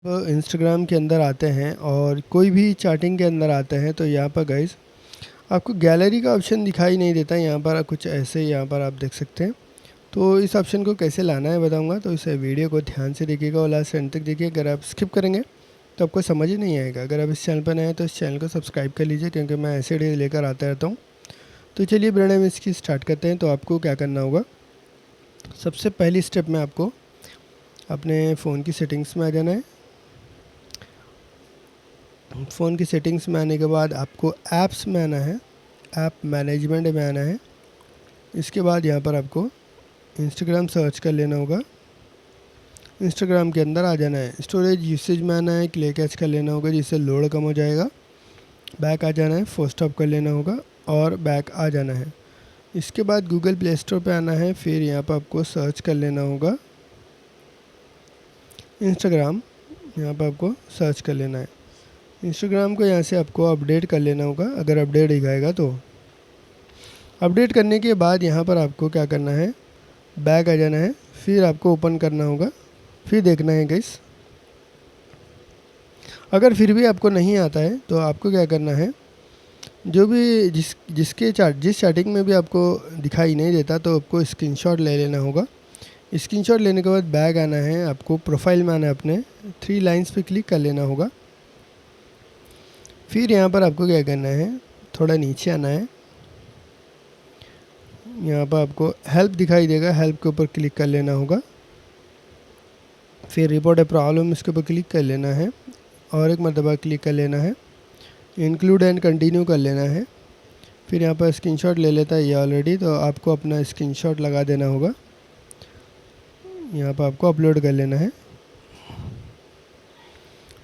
Instagram के अंदर आते हैं और कोई भी चैटिंग के अंदर आते हैं तो यहाँ पर गाइस आपको गैलरी का ऑप्शन दिखाई नहीं देता। यहाँ पर कुछ ऐसे यहाँ पर आप देख सकते हैं। तो इस ऑप्शन को कैसे लाना है बताऊंगा, तो इस वीडियो को ध्यान से देखिएगा और लास्ट एंड तक देखिए। अगर आप स्किप करेंगे तो आपको समझ ही नहीं आएगा। अगर आप इस चैनल पर नए हैं तो इस चैनल को सब्सक्राइब कर लीजिए, क्योंकि मैं ऐसे वीडियो लेकर आता रहता हूँ। तो चलिए बिना टाइम इसकी स्टार्ट करते हैं। तो आपको क्या करना होगा, सबसे पहली स्टेप में आपको अपने फ़ोन की सेटिंग्स में आ जाना है। फ़ोन की सेटिंग्स में आने के बाद आपको ऐप्स में आना है, ऐप मैनेजमेंट में आना है। इसके बाद यहाँ पर आपको इंस्टाग्राम सर्च कर लेना होगा। इंस्टाग्राम के अंदर आ जाना है, स्टोरेज यूसेज में आना है, क्लियर कैच कर लेना होगा जिससे लोड कम हो जाएगा। बैक आ जाना है, फोर्स स्टॉप कर लेना होगा और बैक आ जाना है। इसके बाद गूगल प्ले स्टोर पे आना है, फिर यहाँ पर आपको सर्च कर लेना होगा इंस्टाग्राम। यहाँ पर आपको सर्च कर लेना है इंस्टाग्राम को। यहाँ से आपको अपडेट कर लेना होगा, अगर अपडेट दिखाएगा तो। अपडेट करने के बाद यहाँ पर आपको क्या करना है, बैक आ जाना है, फिर आपको ओपन करना होगा, फिर देखना है गाइस। अगर फिर भी आपको नहीं आता है तो आपको क्या करना है, जो भी जिस चैटिंग में भी आपको दिखाई नहीं देता तो आपको स्क्रीनशॉट ले लेना होगा। स्क्रीनशॉट लेने के बाद बैक आना है, आपको प्रोफाइल में आना है, अपने 3 लाइन्स पे क्लिक कर लेना होगा। फिर यहाँ पर आपको क्या करना है, थोड़ा नीचे आना है। यहाँ पर आपको हेल्प दिखाई देगा, हेल्प के ऊपर क्लिक कर लेना होगा। फिर रिपोर्ट ए प्रॉब्लम, इसके ऊपर क्लिक कर लेना है और एक मरतबा क्लिक कर लेना है। इंक्लूड एंड कंटिन्यू कर लेना है। फिर यहाँ पर स्क्रीनशॉट ले लेता है ये ऑलरेडी, तो आपको अपना स्क्रीनशॉट लगा देना होगा। यहाँ पर आपको अपलोड कर लेना है।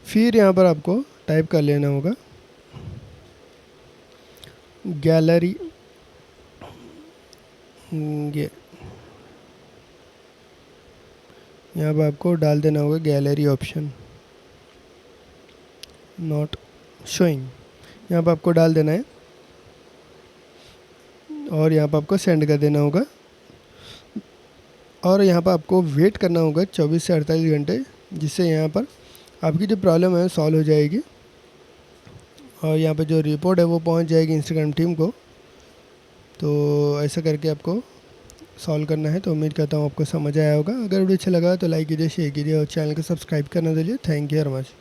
फिर यहाँ पर आपको टाइप कर लेना होगा गैलरी, ये यहाँ पर आपको डाल देना होगा गैलरी ऑप्शन नॉट शोइंग। यहाँ पर आपको डाल देना है और यहाँ पर आपको सेंड कर देना होगा। और यहाँ पर आपको वेट करना होगा 24 से 48 घंटे, जिससे यहाँ पर आपकी जो प्रॉब्लम है सॉल्व हो जाएगी और यहाँ पर जो रिपोर्ट है वो पहुँच जाएगी इंस्टाग्राम टीम को। तो ऐसा करके आपको सॉल्व करना है। तो उम्मीद करता हूँ आपको समझ आया होगा। अगर वीडियो अच्छा लगा तो लाइक कीजिए, शेयर कीजिए और चैनल को सब्सक्राइब करना दीजिए। Thank you very much.